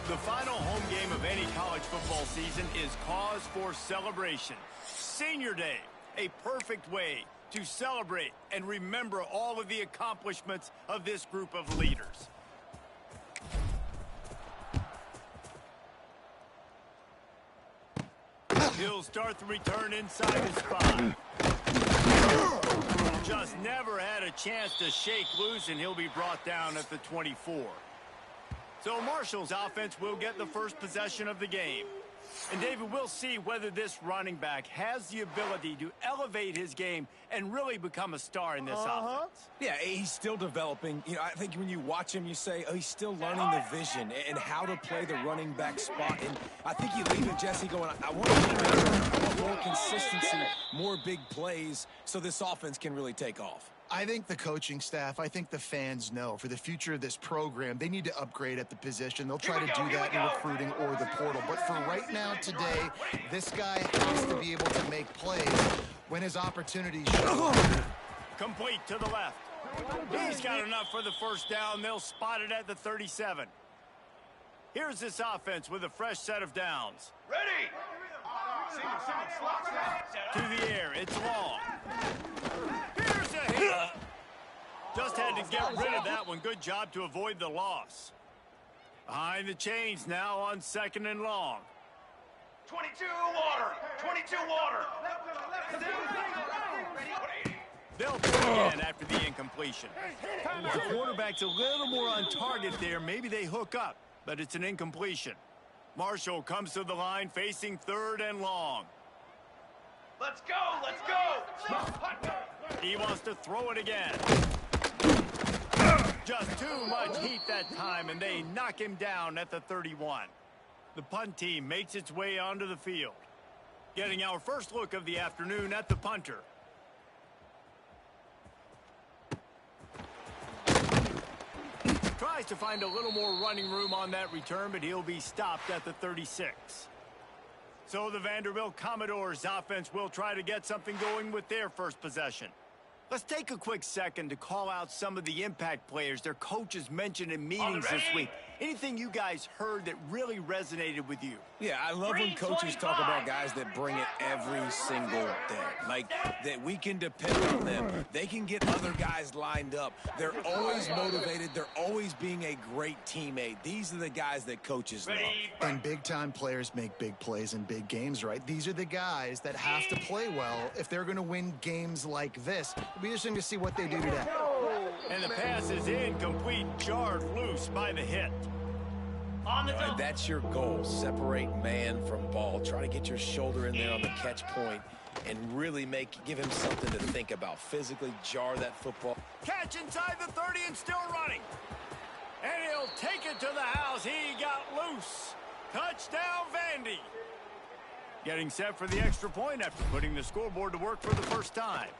The final home game of any college football season is cause for celebration. Senior Day, a perfect way to celebrate and remember all of the accomplishments of this group of leaders. He'll start the return inside his spot. Just never had a chance to shake loose, and he'll be brought down at the 24. So Marshall's offense will get the first possession of the game. And David, we'll see whether this running back has the ability to elevate his game and really become a star in this offense. Yeah, he's still developing. You know, I think when you watch him, you say, oh, he's still learning the vision and how to play the running back spot. And I think you leave it, Jesse, going, I want more consistency, more big plays so this offense can really take off. I think the coaching staff, I think the fans know for the future of this program, they need to upgrade at the position. They'll try to do that in recruiting or the portal. But for right now, today, this guy has to be able to make plays when his opportunities show. Complete to the left. He's got enough for the first down. They'll spot it at the 37. Here's this offense with a fresh set of downs. Ready! To the air. It's long. Here's a hit. Just had to get rid of that one. Good job to avoid the loss. Behind the chains now on 2nd and long. 22 water! 22 water! They'll throw again after the incompletion. The quarterback's a little more on target there. Maybe they hook up, but it's an incompletion. Marshall comes to the line facing 3rd and long. Let's go! Let's go! He wants to throw it again. Just too much heat that time, and they knock him down at the 31. The punt team makes its way onto the field. Getting our first look of the afternoon at the punter. Tries to find a little more running room on that return, but he'll be stopped at the 36. So the Vanderbilt Commodores offense will try to get something going with their first possession. Let's take a quick second to call out some of the impact players their coaches mentioned in meetings this week. Anything you guys heard that really resonated with you? Yeah, I love when coaches talk about guys that bring it every single day. Like, that we can depend on them. They can get other guys lined up. They're always motivated. They're always being a great teammate. These are the guys that coaches love. And big-time players make big plays in big games, right? These are the guys that have to play well if they're going to win games like this. It'll be interesting to see what they do today. And the pass is incomplete, jarred loose by the hit. And that's your goal. Separate man from ball. Try to get your shoulder in there on the catch point and really give him something to think about. Physically jar that football. Catch inside the 30 and still running. And he'll take it to the house. He got loose. Touchdown, Vandy. Getting set for the extra point after putting the scoreboard to work for the first time.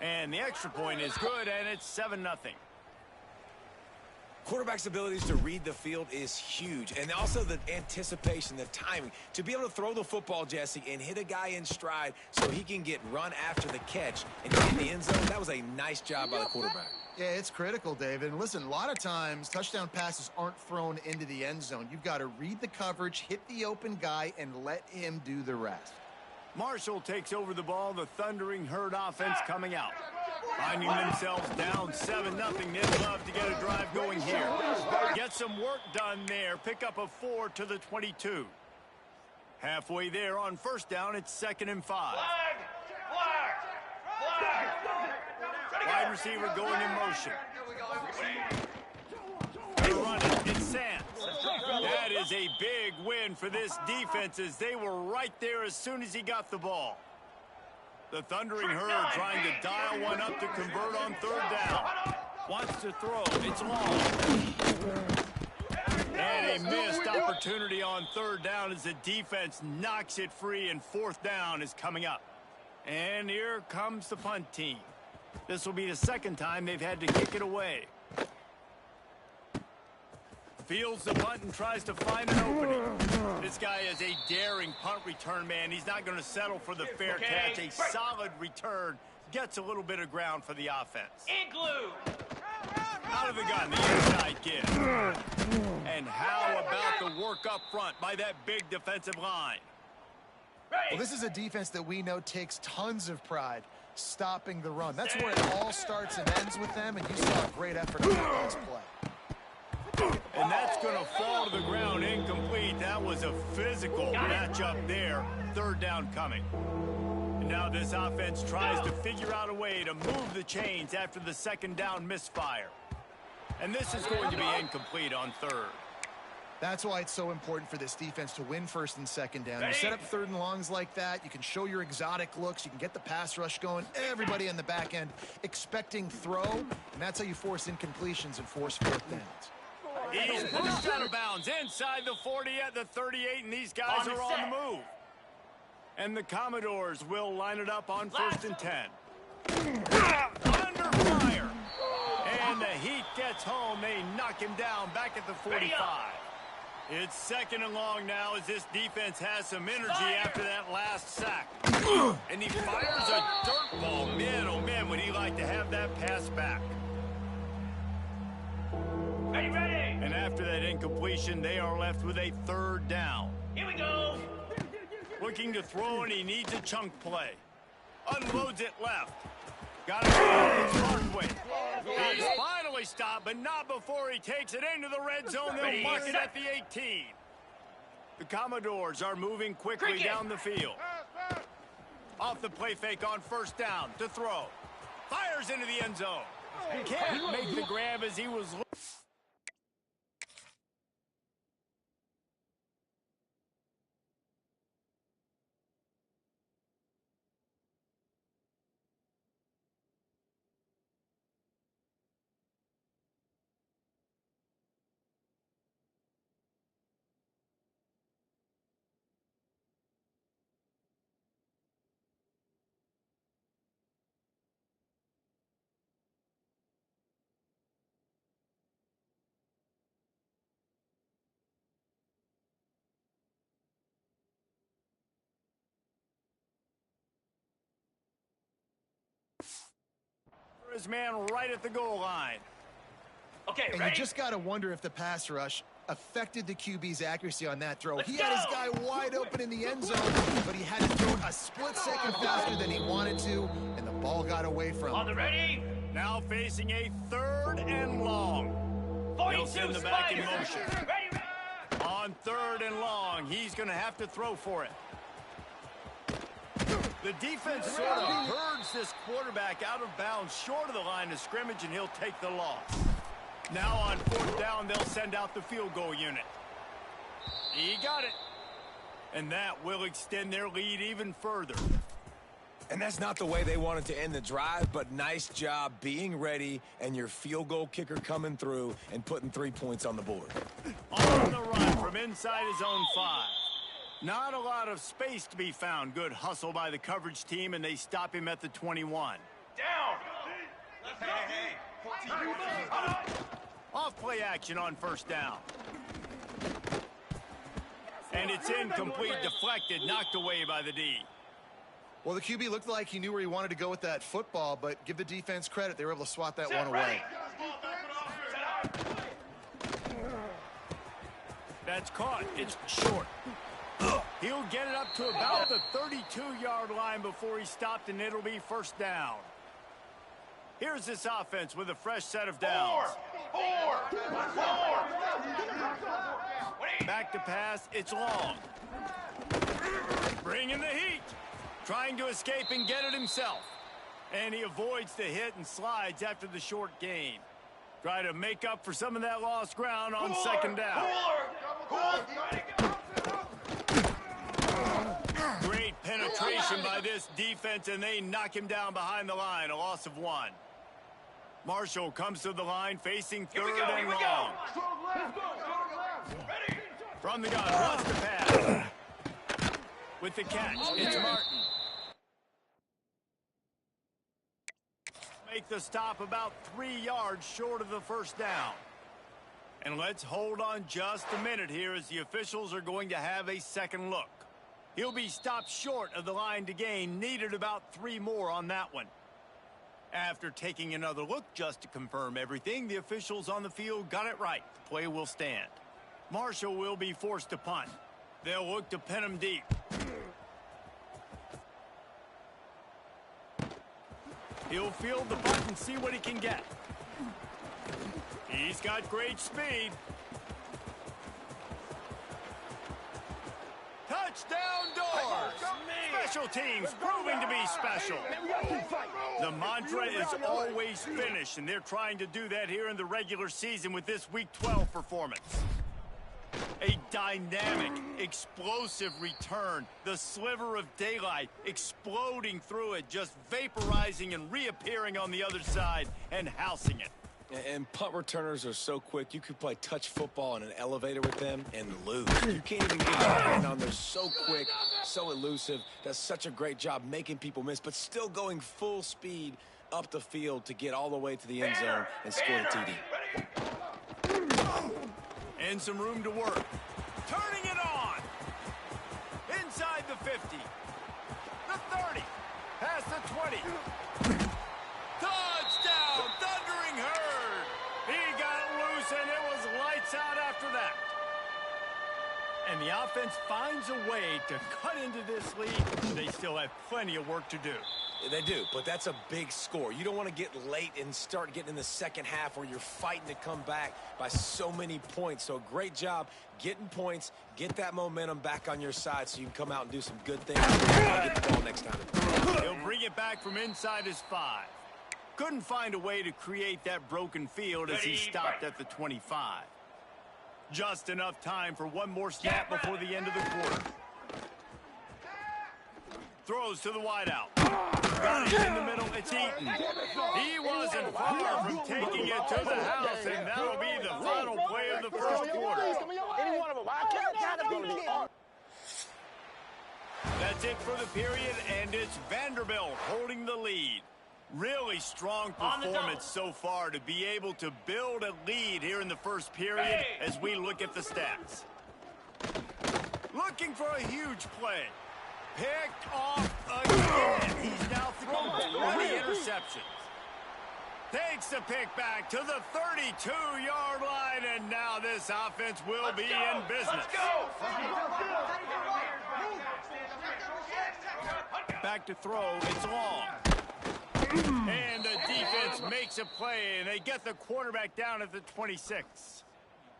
And the extra point is good, and it's 7-0. Quarterback's abilities to read the field is huge. And also the anticipation, the timing. To be able to throw the football, Jesse, and hit a guy in stride so he can get run after the catch and get in the end zone, that was a nice job by the quarterback. Yeah, it's critical, David. And listen, a lot of times touchdown passes aren't thrown into the end zone. You've got to read the coverage, hit the open guy, and let him do the rest. Marshall takes over the ball. The Thundering Herd offense coming out. Finding themselves down 7-0. They'd love to get a drive going here. Get some work done there. Pick up a 4 to the 22. Halfway there on first down, it's 2nd and 5. Wide receiver going in motion. They run it. It's Sands. That is a big win for this defense as they were right there as soon as he got the ball. The Thundering Herd trying to dial one up to convert on 3rd down. Wants to throw. It's long. And a missed opportunity on 3rd down as the defense knocks it free, and 4th down is coming up. And here comes the punt team. This will be the 2nd time they've had to kick it away. Fields the punt and tries to find an opening. This guy is a daring punt return man. He's not going to settle for the fair catch. A solid return. Gets a little bit of ground for the offense. Igloo! Out of the gun, the inside give. And how about the work work up front by that big defensive line. Well, this is a defense that we know takes tons of pride stopping the run. That's where it all starts and ends with them, and you saw a great effort on that last play. And that's going to fall to the ground incomplete. That was a physical matchup there. Third down coming. And now this offense tries to figure out a way to move the chains after the second down misfire. And this is going to be incomplete on third. That's why it's so important for this defense to win first and second down. You set up third and longs like that, you can show your exotic looks, you can get the pass rush going, everybody in the back end expecting throw, and that's how you force incompletions and force fourth downs. He's pushed out of bounds inside the 40 at the 38, and these guys are on the move. And the Commodores will line it up on first and 10. Under fire. And the Heat gets home. They knock him down back at the 45. It's second and long now as this defense has some energy after that last sack. And he fires a dirt ball. Man, oh man, would he like to have that pass back. Ready. And after that incompletion, they are left with a third down. Here we go. Looking to throw, and he needs a chunk play. Unloads it left. Got it his He's finally stopped, but not before he takes it into the red zone. They'll mark it at the 18. The Commodores are moving quickly down the field. Off the play fake on first down to throw. Fires into the end zone. Can't make the grab as he was. His man right at the goal line. Okay, and ready? you just got to wonder if the pass rush affected the QB's accuracy on that throw. He had his guy wide open in the end zone, but he had to throw a split second faster than he wanted to, and the ball got away from him. On the ready? Now facing a third and long. He'll send the back in motion. Ready. On third and long, he's going to have to throw for it. The defense sort of herds this quarterback out of bounds short of the line of scrimmage, and he'll take the loss. Now on fourth down, they'll send out the field goal unit. He got it. And that will extend their lead even further. And that's not the way they wanted to end the drive, but nice job being ready and your field goal kicker coming through and putting 3 points on the board. On the run from inside his own 5. Not a lot of space to be found. Good hustle by the coverage team, and they stop him at the 21. Down. Off play action on first down. And it's incomplete, deflected, knocked away by the D. Well, the QB looked like he knew where he wanted to go with that football, but give the defense credit. They were able to swat that one away. That's caught. It's short. He'll get it up to about the 32-yard line before he's stopped, and it'll be first down. Here's this offense with a fresh set of downs. Four. Back to pass. It's long. Bringing the heat. Trying to escape and get it himself. And he avoids the hit and slides after the short gain. Try to make up for some of that lost ground on second down. Great penetration by this defense, and they knock him down behind the line. A loss of 1. Marshall comes to the line facing third and long. From the gun, wants to pass. With the catch, it's Martin. Make the stop about 3 yards short of the first down. And let's hold on just a minute here as the officials are going to have a second look. He'll be stopped short of the line to gain. Needed about 3 more on that one. After taking another look just to confirm everything, the officials on the field got it right. The play will stand. Marshall will be forced to punt. They'll look to pin him deep. He'll field the punt and see what he can get. He's got great speed. Touchdown doors! Special teams proving to be special. The mantra is always finish, and they're trying to do that here in the regular season with this Week 12 performance. A dynamic, explosive return. The sliver of daylight exploding through it, just vaporizing and reappearing on the other side and housing it. And punt returners are so quick, you could play touch football in an elevator with them and lose. You can't even get your hand on. They're so quick, so elusive, does such a great job making people miss, but still going full speed up the field to get all the way to the end zone and score the TD. And some room to work. Turning it on. Inside the 50. The 30. Past the 20. Touchdown! Thundering herd. He got loose and it was lights out after that. And the offense finds a way to cut into this lead, but they still have plenty of work to do. They do, but that's a big score. You don't want to get late and start getting in the second half where you're fighting to come back by so many points. So great job getting points, get that momentum back on your side so you can come out and do some good things and get the ball next time. He'll bring it back from inside his 5. Couldn't find a way to create that broken field as he stopped at the 25. Just enough time for one more snap before the end of the quarter. Throws to the wideout. Got it in the middle. It's Eaton. He wasn't far from taking it to the house, and that'll be the final play of the first quarter. That's it for the period, and it's Vanderbilt holding the lead. Really strong performance so far to be able to build a lead here in the first period as we look at the stats. Looking for a huge play. Picked off again. He's now thrown 20 interceptions. Takes the pick back to the 32-yard line, and now this offense will be in business. Let's go! Back to throw. It's long. And the defense makes a play, and they get the quarterback down at the 26.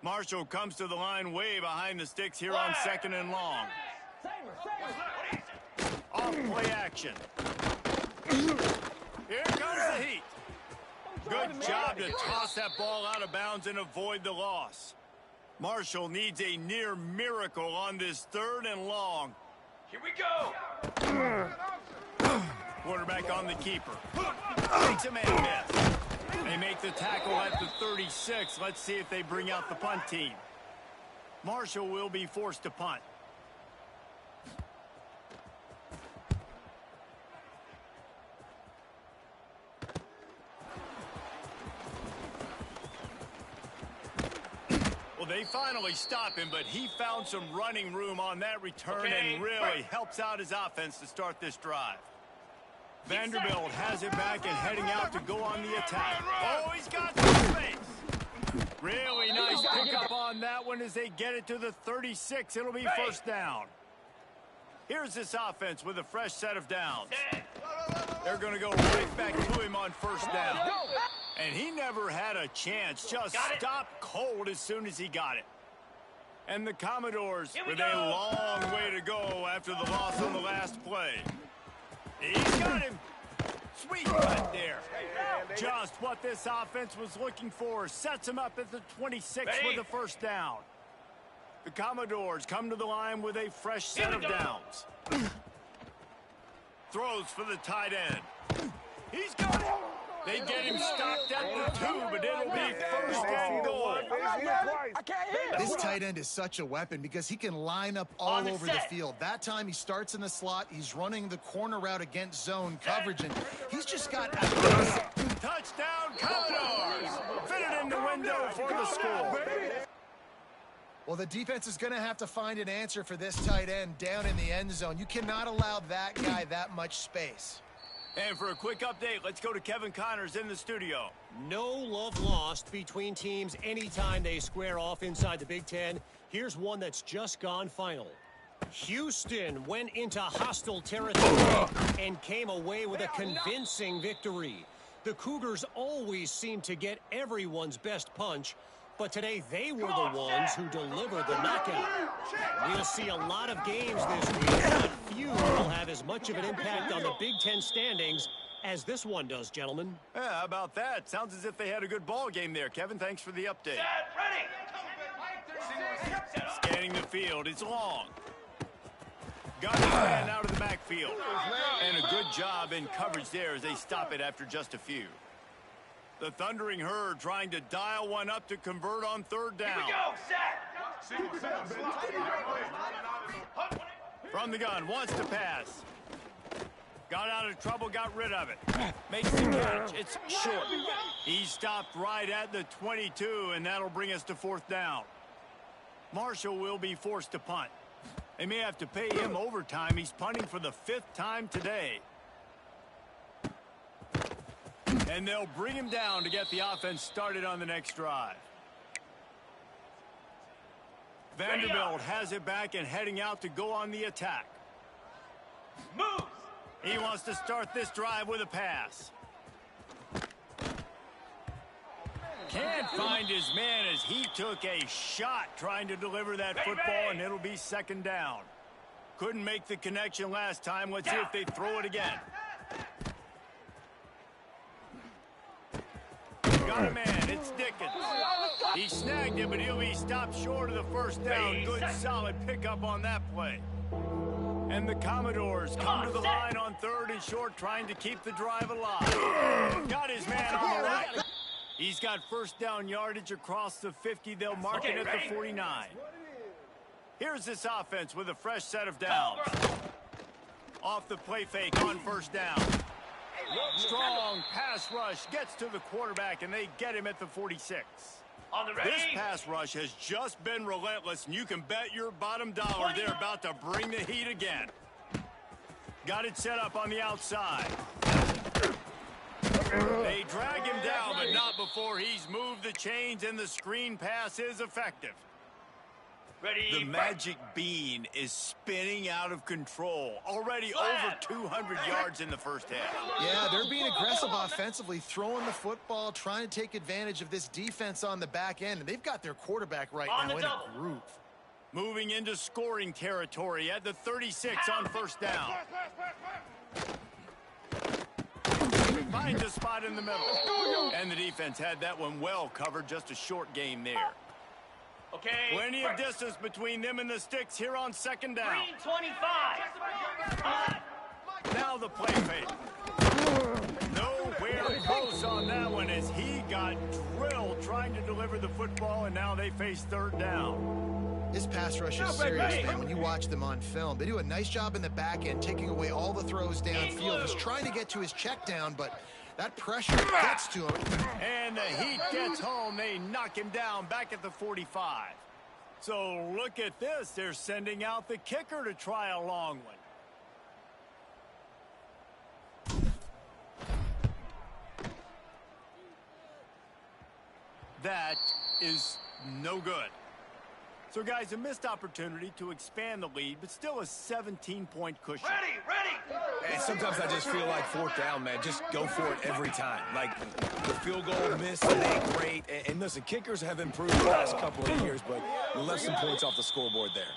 Marshall comes to the line way behind the sticks here on 2nd and long. Off play action. Here comes the heat. Good job to toss that ball out of bounds and avoid the loss. Marshall needs a near miracle on this 3rd and long. Here we go! Quarterback on the keeper. Takes a man miss. They make the tackle at the 36. Let's see if they bring out the punt team. Marshall will be forced to punt. Well, they finally stop him, but he found some running room on that return and really helps out his offense to start this drive. Vanderbilt has it back and heading out to go on the attack. Oh, he's got some space. Really nice pickup on that one as they get it to the 36. It'll be first down. Here's this offense with a fresh set of downs. They're going to go right back to him on first down. And he never had a chance. Just stopped cold as soon as he got it. And the Commodores with a long way to go after the loss on the last play. He's got him. Sweet cut there. Just what this offense was looking for. Sets him up at the 26 with the first down. The Commodores come to the line with a fresh set of downs. Throws for the tight end. He's got it. They get him stopped at the 2, but it'll be first and goal. This tight end is such a weapon because he can line up all over the field. That time he starts in the slot. He's running the corner route against zone coverage, and he's just got touchdown Commodores. Fitted in the window for the score. Well, the defense is going to have to find an answer for this tight end down in the end zone. You cannot allow that guy that much space. And for a quick update, let's go to Kevin Connors in the studio. No love lost between teams anytime they square off inside the Big Ten. Here's one that's just gone final. Houston went into hostile territory and came away with a convincing victory. The Cougars always seem to get everyone's best punch, but today they were the ones who delivered the knockout. We'll see a lot of games this week, but few will have as much of an impact on the Big Ten standings as this one does, gentlemen. Yeah, how about that? Sounds as if they had a good ball game there, Kevin. Thanks for the update. Scanning the field. It's long. Got his man out of the backfield. And a good job in coverage there as they stop it after just a few. The Thundering Herd trying to dial one up to convert on third down. Here we go, set. From the gun, wants to pass. Got out of trouble, got rid of it. Makes the catch. It's short. He stopped right at the 22, and that'll bring us to fourth down. Marshall will be forced to punt. They may have to pay him overtime. He's punting for the 5th time today. And they'll bring him down to get the offense started on the next drive. Vanderbilt has it back and heading out to go on the attack. Move. He wants to start this drive with a pass. Can't find his man as he took a shot trying to deliver that football, and it'll be second down. Couldn't make the connection last time. Let's see if they throw it again. Got a man. It's Dickens. He snagged it, but he'll be stopped short of the first down. Good, solid pickup on that play. And the Commodores come to the line on third and short, trying to keep the drive alive. Got his man on the right. He's got first down yardage across the 50. They'll mark it at the 49. Here's this offense with a fresh set of downs. Off the play fake on first down. Strong pass rush gets to the quarterback, and they get him at the 46. On the ready. This pass rush has just been relentless, and you can bet your bottom dollar they're about to bring the heat again. Got it set up on the outside. They drag him down, but not before he's moved the chains, and the screen pass is effective. Ready. The magic bean is spinning out of control. Already over 200 yards in the first half. Yeah, they're being aggressive offensively, throwing the football, trying to take advantage of this defense on the back end. And they've got their quarterback right now in a groove. Moving into scoring territory at the 36 on first down. Finds a spot in the middle. And the defense had that one well covered. Just a short gain there. Okay. Plenty of distance between them and the sticks here on second down. 325. Now the play fake. Nowhere close on that one as he got drilled trying to deliver the football, and now they face third down. This pass rush is serious, man. When you watch them on film, they do a nice job in the back end, taking away all the throws downfield. He's trying to get to his check down, but that pressure gets to him. And the heat gets home. They knock him down back at the 45. So look at this. They're sending out the kicker to try a long one. That is no good. So, guys, a missed opportunity to expand the lead, but still a 17-point cushion. Ready. And sometimes I just feel like fourth down, man. Just go for it every time. Like, the field goal miss, it ain't great. And listen, kickers have improved the last couple of years, but we left some points off the scoreboard there.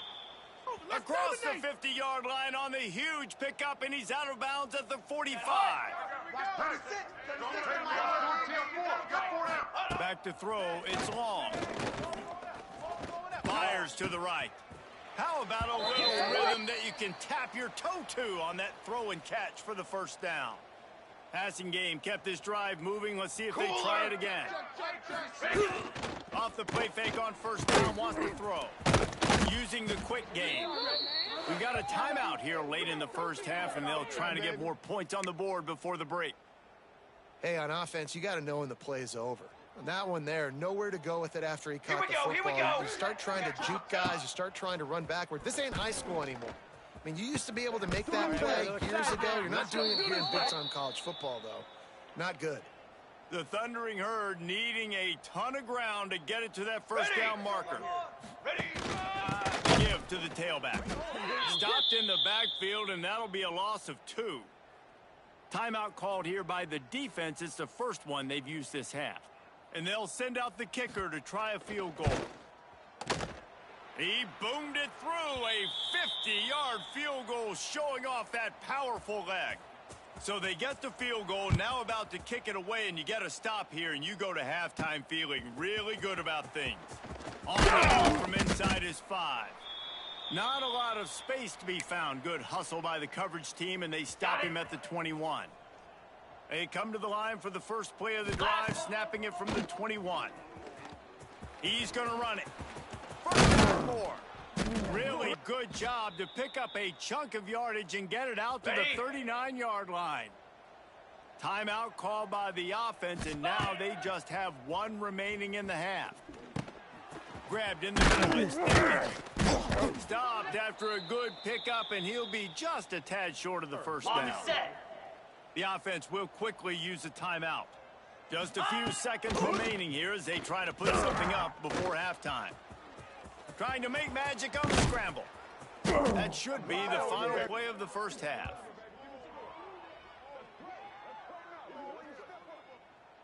Across the 50-yard line on the huge pickup, and he's out of bounds at the 45. Back to throw. It's long. Fires to the right. How about a little rhythm that you can tap your toe to on that throw and catch for the first down? Passing game kept this drive moving. Let's see if they try it again. Off the play fake on first down, wants to throw. Using the quick game. We've got a timeout here late in the first half, and they'll try to get more points on the board before the break. Hey, on offense, you got to know when the play is over. And that one there, nowhere to go with it after he caught the football. You start trying to juke guys. You start trying to run backward. This ain't high school anymore. I mean, you used to be able to make that play years ago. You're not doing it here in big time college football, though. Not good. The Thundering Herd needing a ton of ground to get it to that first down marker. Give to the tailback. Stopped in the backfield, and that'll be a loss of 2. Timeout called here by the defense. It's the first one they've used this half. And they'll send out the kicker to try a field goal. He boomed it through, a 50-yard field goal showing off that powerful leg. So they get the field goal, now about to kick it away, and you get a stop here, and you go to halftime feeling really good about things. On the move from inside his 5. Not a lot of space to be found. Good hustle by the coverage team, and they stop him at the 21. They come to the line for the first play of the drive, snapping it from the 21. He's going to run it. First and 4. Really good job to pick up a chunk of yardage and get it out to the 39-yard line. Timeout called by the offense, and now they just have 1 remaining in the half. Grabbed in the middle. It's Dickens. Stopped after a good pickup, and he'll be just a tad short of the first down. The offense will quickly use a timeout. Just a few seconds remaining here as they try to put something up before halftime. Trying to make magic on the scramble. That should be the final play of the first half.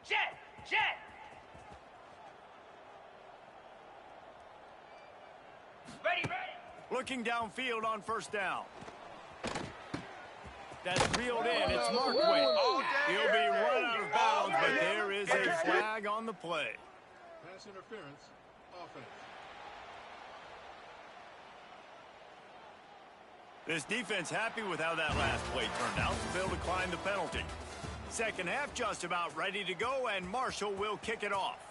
Jet! Ready! Looking downfield on first down. That's reeled in. It's Markway. He'll be run out of bounds, but there is a flag on the play. Pass interference, offense. This defense happy with how that last play turned out, so they'll decline the penalty. Second half just about ready to go, and Marshall will kick it off.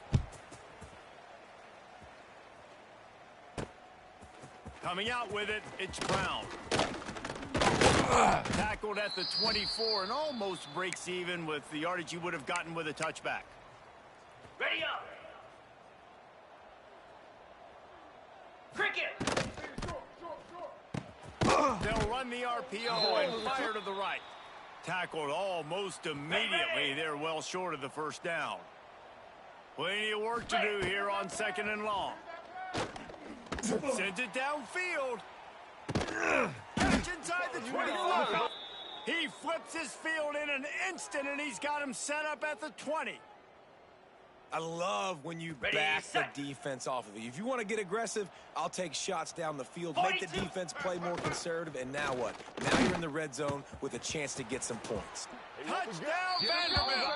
Coming out with it, it's Brown. Tackled at the 24 and almost breaks even with the yardage he would have gotten with a touchback. Ready up! Cricket! They'll run the RPO and fire to the right. Tackled almost immediately. They're well short of the first down. Plenty of work to do here on 2nd and long. Sends it downfield. Catch inside the 25. He flips his field in an instant, and he's got him set up at the 20. I love when you back the defense off of you. If you want to get aggressive, I'll take shots down the field, make the defense play more conservative, and now what? Now you're in the red zone with a chance to get some points. Touchdown, Vanderbilt!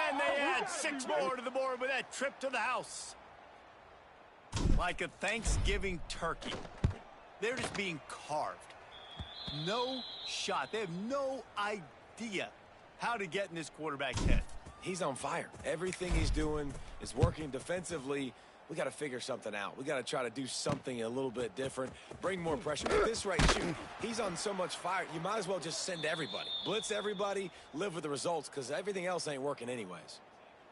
And they add 6 more to the board with that trip to the house. Like a Thanksgiving turkey. They're just being carved. No shot. They have no idea how to get in this quarterback's head. He's on fire. Everything he's doing is working defensively. We got to figure something out. We got to try to do something a little bit different, bring more pressure. At this rate, shoot, he's on so much fire, you might as well just send everybody. Blitz everybody, live with the results, because everything else ain't working anyways.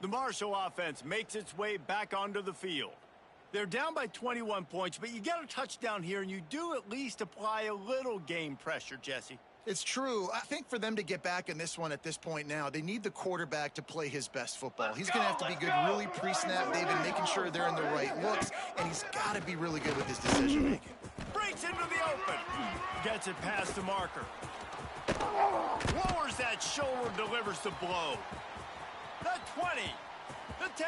The Marshall offense makes its way back onto the field. They're down by 21 points, but you get a touchdown here, and you do at least apply a little game pressure, Jesse. It's true. I think for them to get back in this one at this point now, they need the quarterback to play his best football. He's going to have to be good really pre-snap, David, making sure they're in the right looks, and he's got to be really good with his decision-making. Breaks into the open. Gets it past the marker. Lowers that shoulder, delivers the blow. The 20. The 10.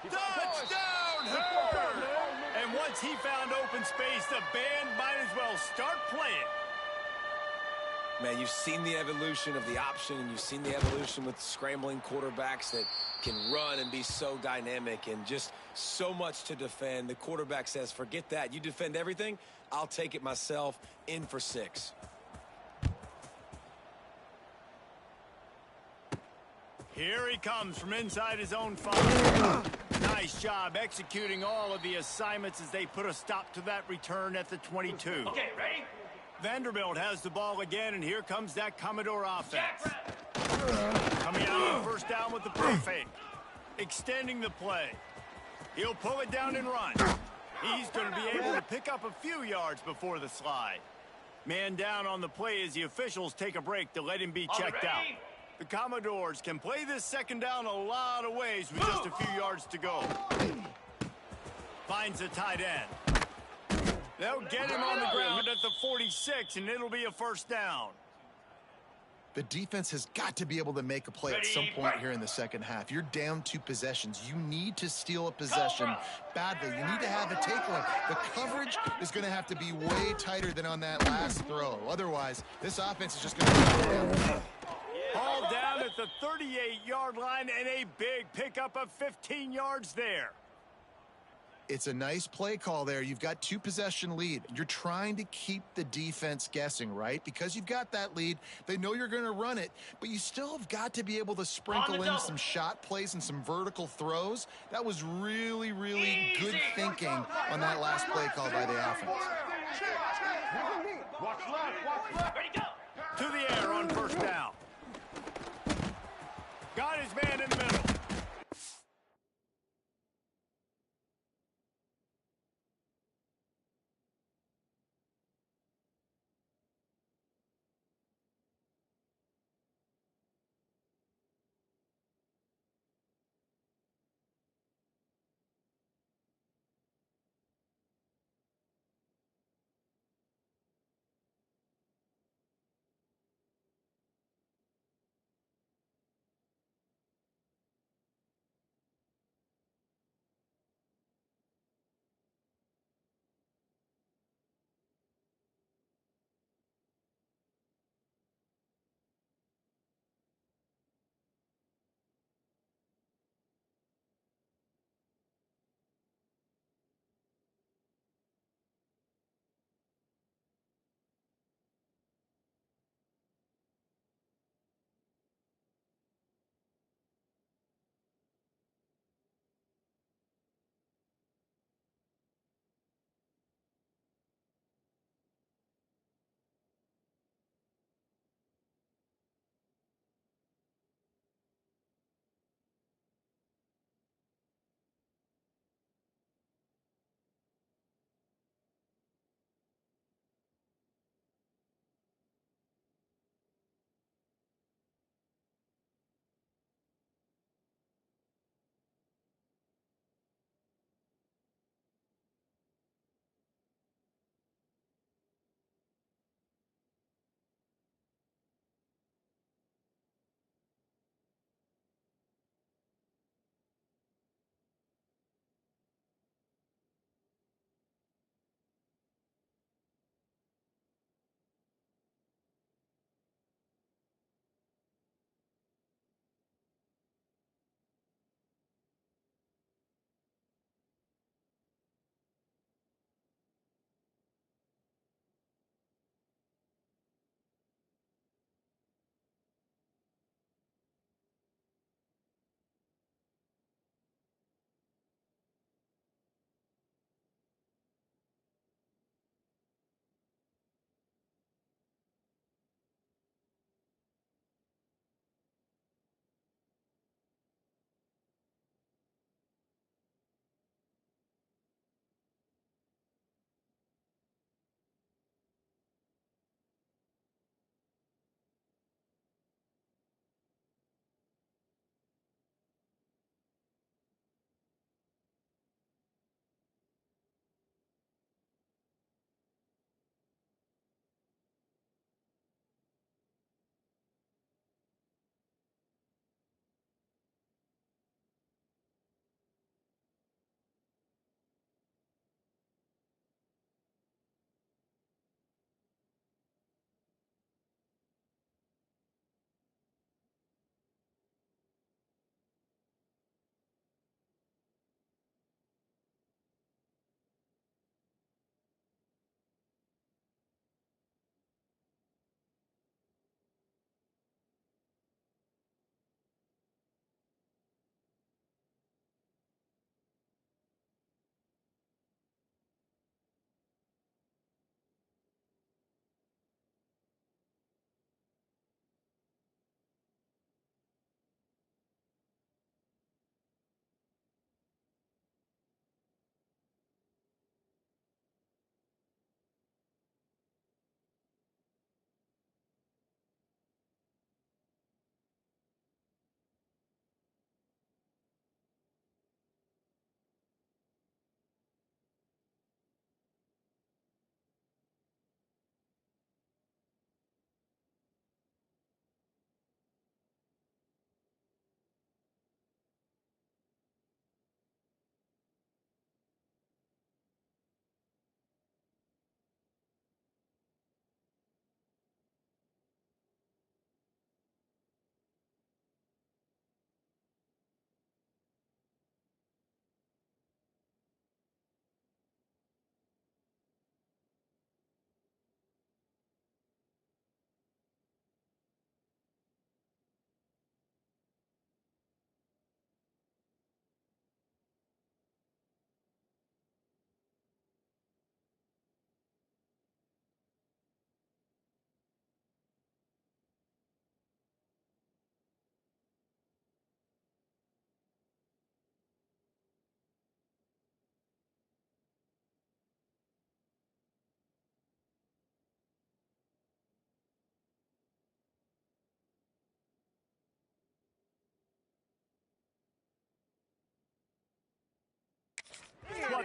Touchdown, Herd! And once he found open space, the band might as well start playing. Man, you've seen the evolution of the option, and you've seen the evolution with scrambling quarterbacks that can run and be so dynamic and just so much to defend. The quarterback says, forget that. You defend everything, I'll take it myself. In for 6. Here he comes from inside his own 5. Nice job executing all of the assignments as they put a stop to that return at the 22. Okay, ready? Vanderbilt has the ball again, and here comes that Commodore offense. Coming out on first down with the play fake. Extending the play. He'll pull it down and run. He's going to be able to pick up a few yards before the slide. Man down on the play as the officials take a break to let him be checked out. The Commodores can play this second down a lot of ways with just a few yards to go. Finds a tight end. They'll get him on the ground at the 46, and it'll be a first down. The defense has got to be able to make a play at some point here in the second half. You're down 2 possessions. You need to steal a possession badly. You need to have a takeaway. The coverage is going to have to be way tighter than on that last throw. Otherwise, this offense is just going to Ball down at the 38-yard line, and a big pickup of 15 yards there. It's a nice play call there. You've got 2 possession lead. You're trying to keep the defense guessing, right? Because you've got that lead. They know you're going to run it, but you still have got to be able to sprinkle in some shot plays and some vertical throws. That was really, really good thinking on that last play call by the offense. Watch left. Ready, go. To the air on first down. Got his man in the middle.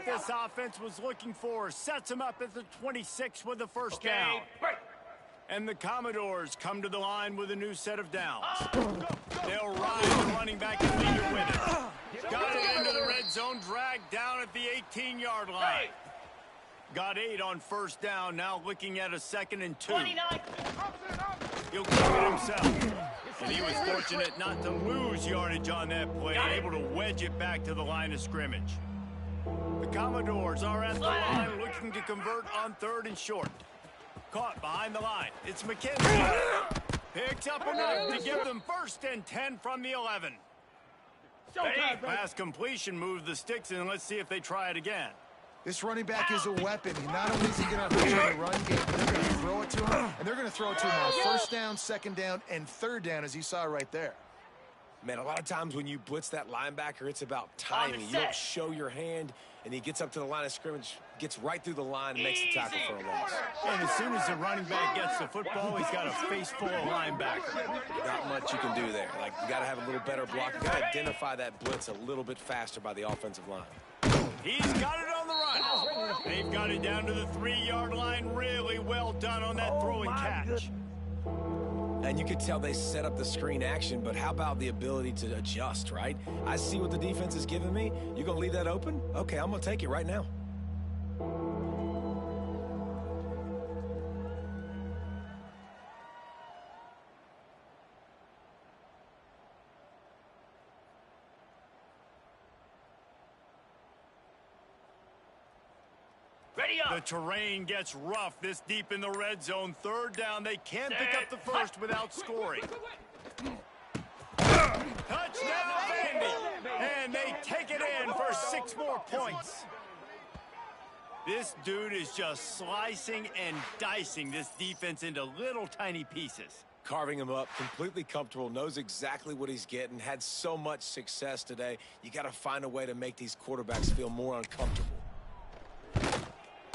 this offense was looking for. Sets them up at the 26 with the first Okay, down. break. And the Commodores come to the line with a new set of downs. They'll ride the running back and lead it with it. Got it into the red zone, dragged down at the 18-yard line. Got 8 on first down, now looking at a 2nd and 2. 29. He'll keep it himself. And he was fortunate not to lose yardage on that play, able to wedge it back to the line of scrimmage. The Commodores are at the line looking to convert on 3rd and short. Caught behind the line. It's McKenzie. Picks up enough to give them 1st and 10 from the 11. Pass completion, move the sticks, and let's see if they try it again. This running back is a weapon. Not only is he going to hurt you in the run game, but they're going to throw it to him, and they're going to throw it to him on 1st down, 2nd down, and 3rd down, as you saw right there. Man, a lot of times when you blitz that linebacker, it's about timing. You don't show your hand, and he gets up to the line of scrimmage, gets right through the line, and makes the tackle for a loss. And as soon as the running back gets the football, he's got a face full of linebackers. Not much you can do there. Like, you got to have a little better block. You got to identify that blitz a little bit faster by the offensive line. He's got it on the run. They've got it down to the 3-yard line. Really well done on that throwing catch. And you could tell they set up the screen action, but how about the ability to adjust, right? I see what the defense is giving me. You going to leave that open? Okay, I'm going to take it right now. Ready up. The terrain gets rough this deep in the red zone. 3rd down. They can't pick up the first without scoring. Touchdown, Vandy. And they take it in for 6 more points. This dude is just slicing and dicing this defense into little tiny pieces. Carving him up, completely comfortable, knows exactly what he's getting, had so much success today. You got to find a way to make these quarterbacks feel more uncomfortable.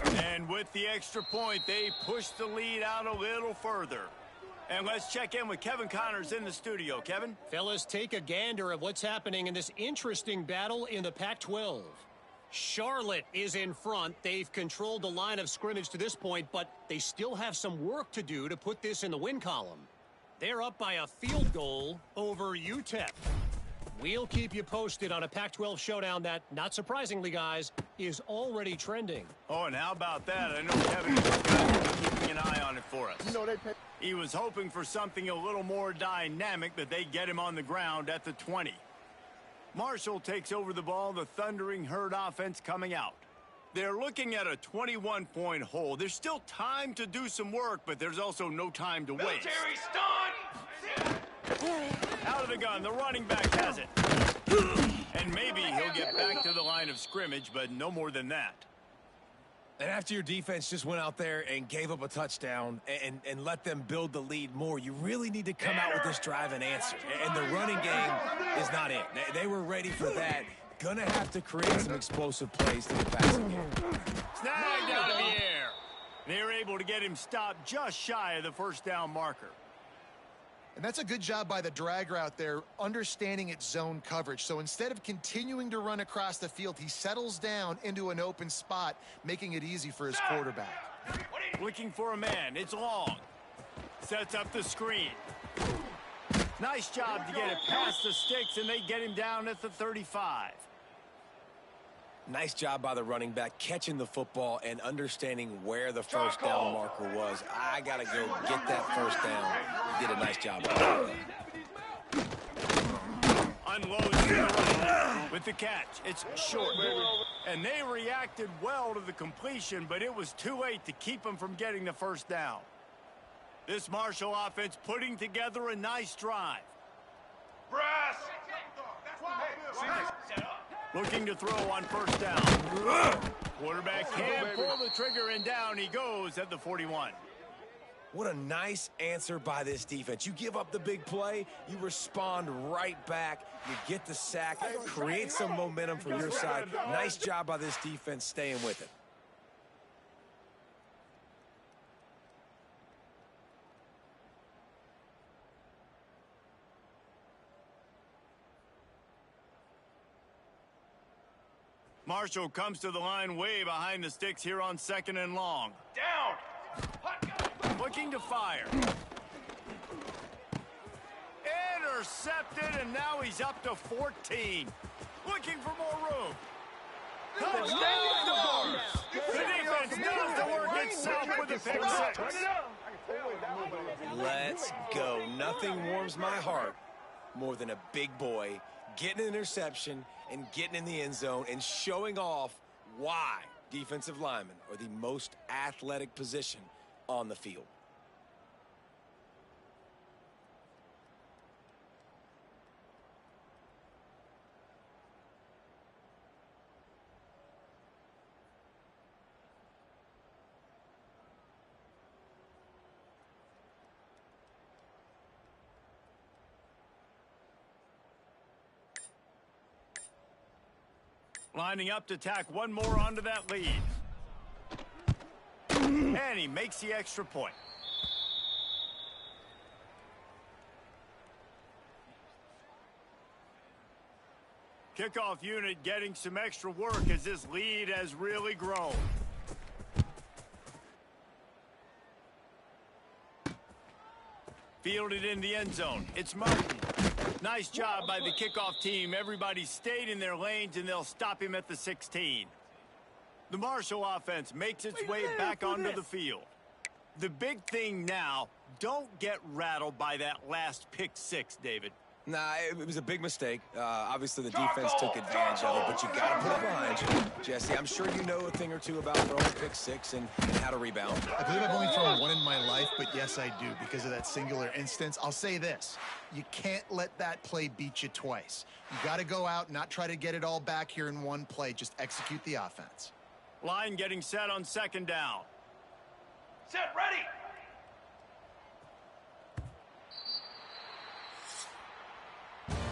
And with the extra point, they push the lead out a little further. And let's check in with Kevin Connors in the studio. Kevin? Fellas, take a gander at what's happening in this interesting battle in the Pac-12. Charlotte is in front. They've controlled the line of scrimmage to this point, but they still have some work to do to put this in the win column. They're up by a field goal over UTEP. We'll keep you posted on a Pac-12 showdown that, not surprisingly, guys, is already trending. Oh, and how about that? I know Kevin is keeping an eye on it for us. He was hoping for something a little more dynamic, but they get him on the ground at the 20. Marshall takes over the ball, the Thundering Herd offense coming out. They're looking at a 21-point hole. There's still time to do some work, but there's also no time to waste. Military stun. Out of the gun, the running back has it. And maybe he'll get back to the line of scrimmage, but no more than that. And after your defense just went out there and gave up a touchdown and let them build the lead more, you really need to come out with this drive and answer. And the running game is not it. They were ready for that. Gonna have to create some explosive plays to the passing game. Snagged out of the air. They're able to get him stopped just shy of the 1st down marker. And that's a good job by the drag route there, understanding its zone coverage. So instead of continuing to run across the field, he settles down into an open spot, making it easy for his quarterback. Looking for a man. It's long. Sets up the screen. Nice job to get it past the sticks, and they get him down at the 35. Nice job by the running back, catching the football and understanding where the 1st down marker was. I got to go get that 1st down. He did a nice job. Unloads with the catch. It's short. And they reacted well to the completion, but it was too late to keep them from getting the 1st down. This Marshall offense putting together a nice drive. Brass. Looking to throw on 1st down. Quarterback can't pull the trigger, and down he goes at the 41. What a nice answer by this defense. You give up the big play, you respond right back, you get the sack, create some momentum for your side. Nice job by this defense staying with it. Marshall comes to the line way behind the sticks here on 2nd and long. Down. Looking to fire. Intercepted, and now he's up to 14. Looking for more room. Touchdown! The defense does the work itself with the pick six. Let's go. Nothing warms my heart more than a big boy getting an interception and getting in the end zone and showing off why defensive linemen are the most athletic position on the field. Lining up to tack one more onto that lead. And he makes the extra point. Kickoff unit getting some extra work as this lead has really grown. Fielded in the end zone. It's Martin. Nice job by the kickoff team. Everybody stayed in their lanes, and they'll stop him at the 16. The Marshall offense makes its way back onto the field. The big thing now, don't get rattled by that last pick six, David. Nah, it was a big mistake. Obviously, the defense took advantage of it, but you got to put it behind you. Jesse, I'm sure you know a thing or two about throwing pick six and how to rebound. I believe I've only thrown one in my life, but yes, I do because of that singular instance. I'll say this. You can't let that play beat you twice. You got to go out and not try to get it all back here in one play. Just execute the offense. Line getting set on 2nd down. Set, ready.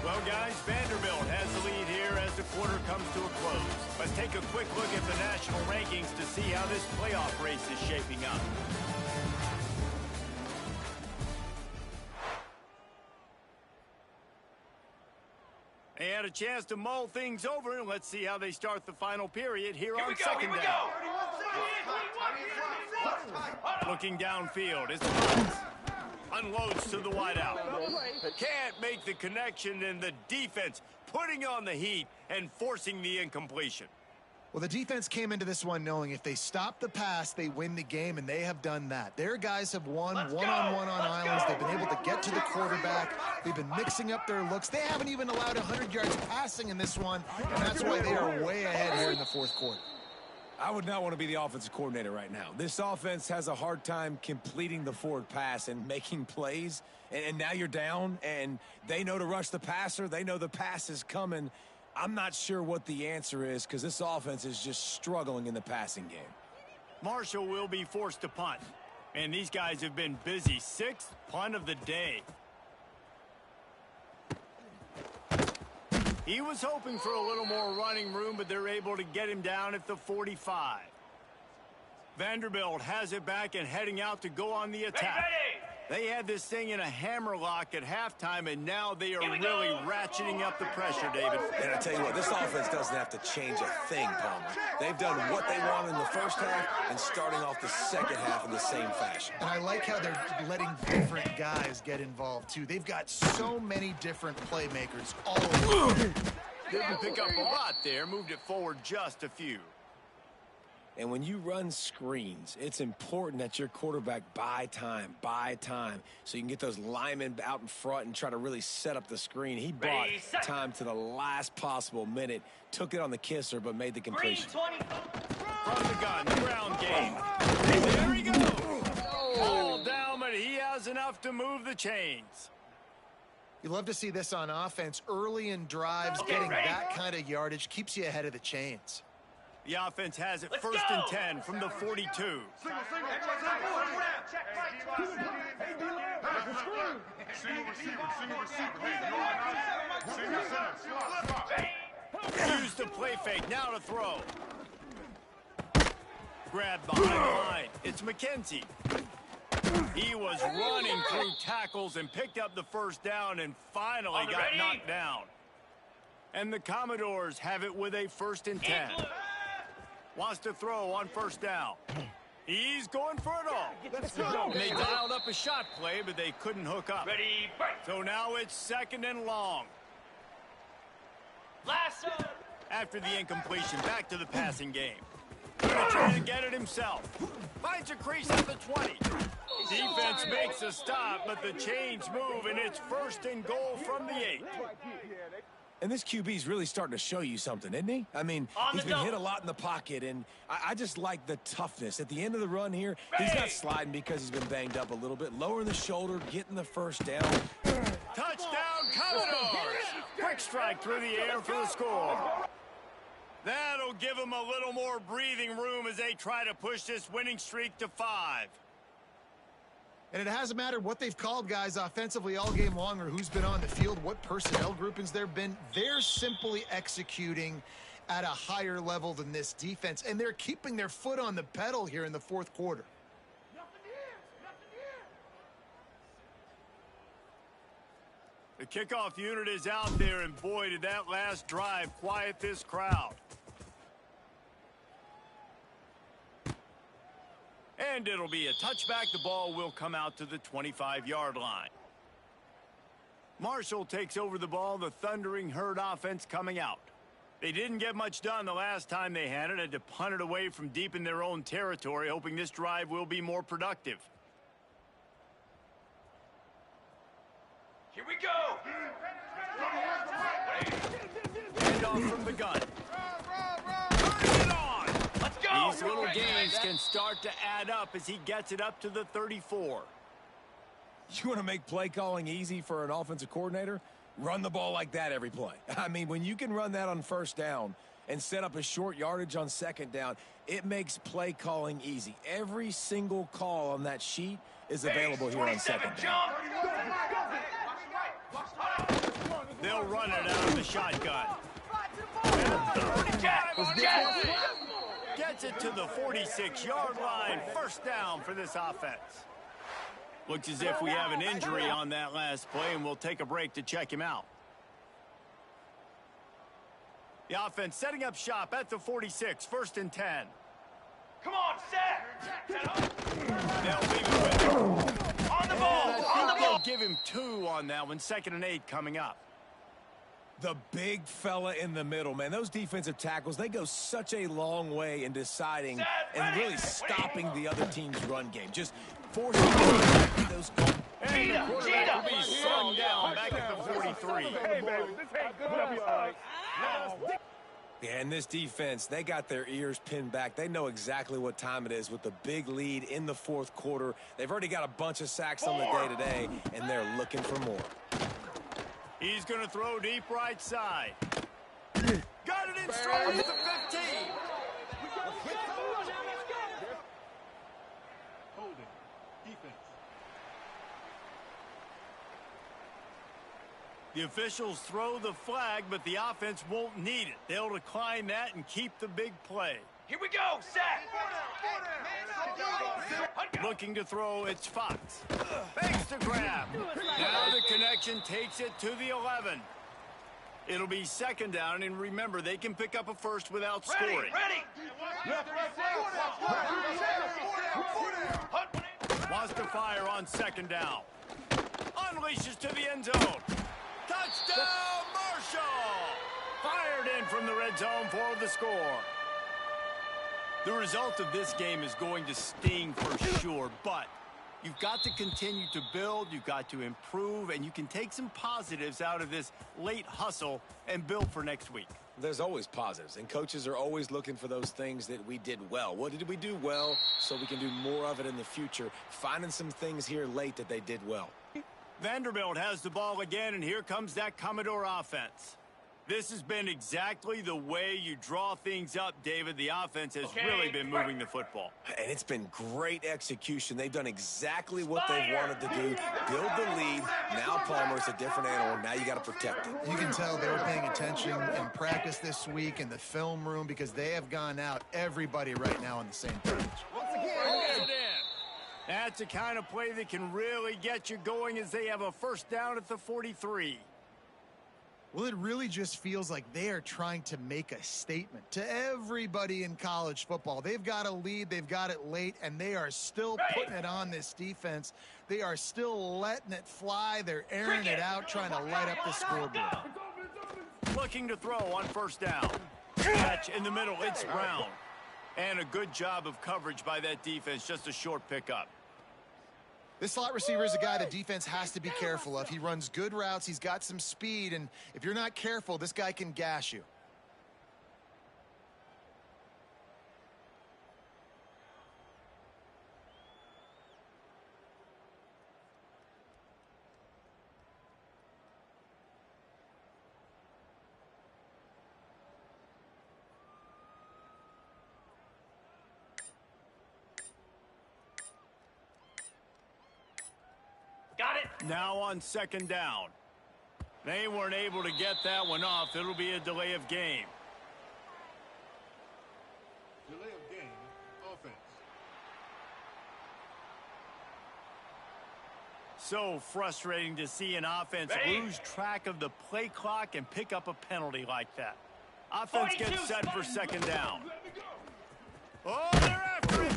Well, guys, Vanderbilt has the lead here as the quarter comes to a close. Let's take a quick look at the national rankings to see how this playoff race is shaping up. They had a chance to mull things over, and let's see how they start the final period here on 2nd down. Looking downfield, it's Potts. Unloads to the wideout. Can't make the connection, and the defense putting on the heat and forcing the incompletion. Well, the defense came into this one knowing if they stop the pass, they win the game, and they have done that. Their guys have won one-on-one on islands. They've been able to get to the quarterback. They've been mixing up their looks. They haven't even allowed 100 yards passing in this one, and that's why they are way ahead here in the 4th quarter. I would not want to be the offensive coordinator right now. This offense has a hard time completing the forward pass and making plays. And now you're down, and they know to rush the passer. They know the pass is coming. I'm not sure what the answer is because this offense is just struggling in the passing game. Marshall will be forced to punt. And these guys have been busy. 6th punt of the day. He was hoping for a little more running room, but they're able to get him down at the 45. Vanderbilt has it back and heading out to go on the attack. They had this thing in a hammerlock at halftime, and now they are really ratcheting up the pressure, David. And I tell you what, this offense doesn't have to change a thing, Palmer. They've done what they want in the first half and starting off the second half in the same fashion. And I like how they're letting different guys get involved, too. They've got so many different playmakers all over. Didn't pick up a lot there, moved it forward just a few. And when you run screens, it's important that your quarterback buy time, so you can get those linemen out in front and try to really set up the screen. He bought time to the last possible minute, took it on the kisser, but made the completion. From the gun, ground game. There he goes. Ball down, but he has enough to move the chains. You love to see this on offense. Early in drives, getting that kind of yardage keeps you ahead of the chains. The offense has it 1st and 10 from the 42. Use the play fake, now to throw. Grabbed behind the line. It's McKenzie. He was running through tackles and picked up the 1st down and finally got knocked down. And the Commodores have it with a 1st and 10. Wants to throw on 1st down. He's going for it all. Let's go. They dialed up a shot play, but they couldn't hook up. Ready, break. So now it's 2nd and long. Last. After the incompletion, back to the passing game. Gonna try to get it himself. Finds a crease at the 20. Defense makes a stop, but the chains move, and it's 1st and goal from the 8. And this QB's really starting to show you something, isn't he? I mean, he's been hit a lot in the pocket, and I just like the toughness. At the end of the run here, he's not sliding because he's been banged up a little bit. Lowering the shoulder, getting the 1st down. Touchdown, Commodores! Quick strike through the air for the score. That'll give them a little more breathing room as they try to push this winning streak to 5. And it hasn't mattered what they've called guys offensively all game long or who's been on the field, what personnel groupings there have been. They're simply executing at a higher level than this defense, and they're keeping their foot on the pedal here in the 4th quarter. The kickoff unit is out there, and boy, did that last drive quiet this crowd. And it'll be a touchback. The ball will come out to the 25-yard line. Marshall takes over the ball. The Thundering Herd offense coming out. They didn't get much done the last time they had it. Had to punt it away from deep in their own territory, hoping this drive will be more productive. Here we go. Hand off from the gun. Turn it on. Let's go. These little gains can start to add up as he gets it up to the 34. You want to make play calling easy for an offensive coordinator? Run the ball like that every play. I mean, when you can run that on 1st down and set up a short yardage on 2nd down, it makes play calling easy. Every single call on that sheet is available here on 2nd down. They'll run it out of the shotgun. Gets it to the 46-yard line. 1st down for this offense. Looks as if we have an injury on that last play, and we'll take a break to check him out. The offense setting up shop at the 46, 1st and 10. Come on, set. They'll leave it with him. On the ball. On the They'll ball. give him 2 on that one. 2nd and 8 coming up. The big fella in the middle, man. Those defensive tackles, they go such a long way in deciding and really stopping the other team's run game. Just forcing those. And the quarterback will be slung down back at the 43. And this defense, they got their ears pinned back. They know exactly what time it is with the big lead in the 4th quarter. They've already got a bunch of sacks on the day today, and they're looking for more. He's going to throw deep right side. Got it in strong at the 15. Holding. Defense. The officials throw the flag, but the offense won't need it. They'll decline that and keep the big play. Here we go, set. Looking to throw, it's Fox. Fakes to grab. Now the connection takes it to the 11. It'll be 2nd down, and remember, they can pick up a 1st without scoring. Ready. Wants to fire on 2nd down. Unleashes to the end zone. Touchdown, Marshall! Fired in from the red zone for the score. The result of this game is going to sting for sure, but you've got to continue to build, you've got to improve, and you can take some positives out of this late hustle and build for next week. There's always positives, and coaches are always looking for those things that we did well. What did we do well so we can do more of it in the future? Finding some things here late that they did well. Vanderbilt has the ball again, and here comes that Commodore offense. This has been exactly the way you draw things up, David. The offense has really been moving the football. And it's been great execution. They've done exactly what they wanted to do. Build the lead. Now Palmer's a different animal. Now you got to protect it. You can tell they were paying attention in practice this week in the film room because they have gone out, everybody right now on the same page. That's the kind of play that can really get you going as they have a 1st down at the 43. Well, it really just feels like they are trying to make a statement to everybody in college football. They've got a lead, they've got it late, and they are still putting it on this defense. They are still letting it fly. They're airing it out, trying to light up the scoreboard. Looking to throw on first down. Catch in the middle, it's Brown. And a good job of coverage by that defense, just a short pickup. This slot receiver is a guy the defense has to be careful of. He runs good routes, he's got some speed, and if you're not careful, this guy can gash you. Got it. Now on second down. They weren't able to get that one off. It'll be a delay of game. Delay of game. Offense. So frustrating to see an offense lose track of the play clock and pick up a penalty like that. Offense gets set for second down. Oh, they're after it.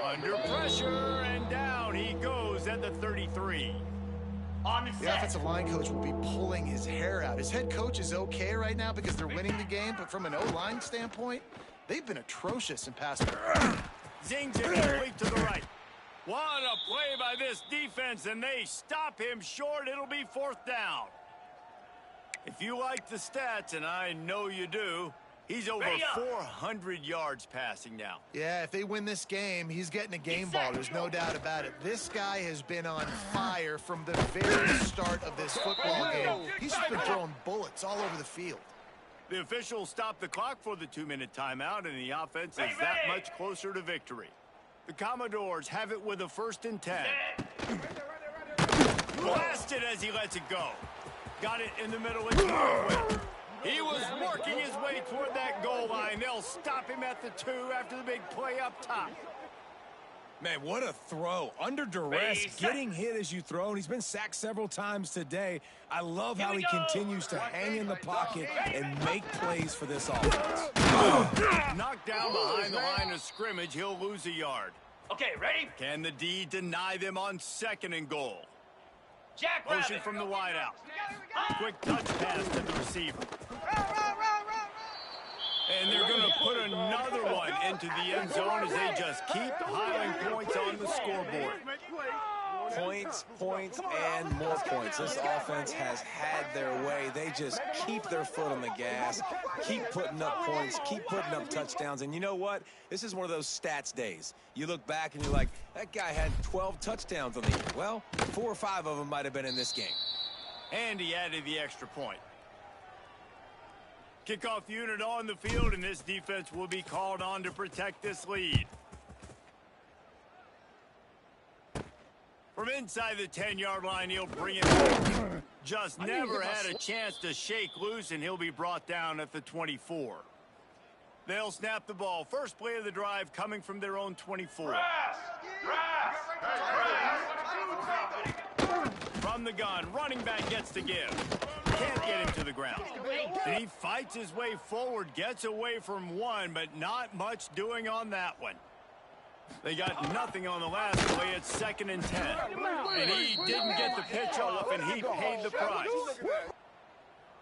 Under pressure, and down he goes at the 33. On the The set. offensive line coach will be pulling his hair out. His head coach is okay right now because they're winning the game, but from an O-line standpoint, they've been atrocious in pass. Zings it complete to the right. What a play by this defense, and they stop him short. It'll be fourth down. If you like the stats, and I know you do, he's over 400 yards passing now. Yeah, if they win this game, he's getting a game ball. There's no doubt about it. This guy has been on fire from the very start of this football game. He's just been throwing bullets all over the field. The officials stop the clock for the 2-minute timeout, and the offense is that much closer to victory. The Commodores have it with a 1st and 10. Blasted as he lets it go. Got it in the middle. It's quick. He was working his way toward that goal line. They'll stop him at the 2 after the big play up top. Man, what a throw. Under duress, getting hit as you throw, and he's been sacked several times today. I love how he continues to hang in the pocket and make plays for this offense. Knocked down behind the line of scrimmage. He'll lose a yard. Okay, ready? Can the D deny them on 2nd and goal? Jack Motion Rabbit. from the wideout. Quick touch pass to the receiver. And they're going to put another one into the end zone as they just keep piling points on the scoreboard. Points, points, and more points. This offense has had their way. They just keep their foot on the gas, keep putting up points, keep putting up touchdowns. And you know what? This is one of those stats days. You look back and you're like, that guy had 12 touchdowns on the year. Well, 4 or 5 of them might have been in this game. And he added the extra point. Kickoff unit on the field, and this defense will be called on to protect this lead. From inside the 10-yard line, he'll bring it back. Just never had a chance to shake loose, and he'll be brought down at the 24. They'll snap the ball. First play of the drive coming from their own 24. From the gun, running back gets to give. Can't get him to the ground. And he fights his way forward, gets away from one, but not much doing on that one. They got nothing on the last play. It's 2nd and 10. And he didn't get the pitch off, and he paid the price.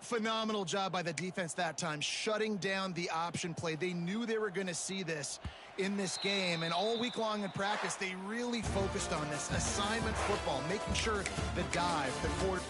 Phenomenal job by the defense that time, shutting down the option play. They knew they were going to see this in this game, and all week long in practice, they really focused on this assignment football, making sure the dive, the quarter.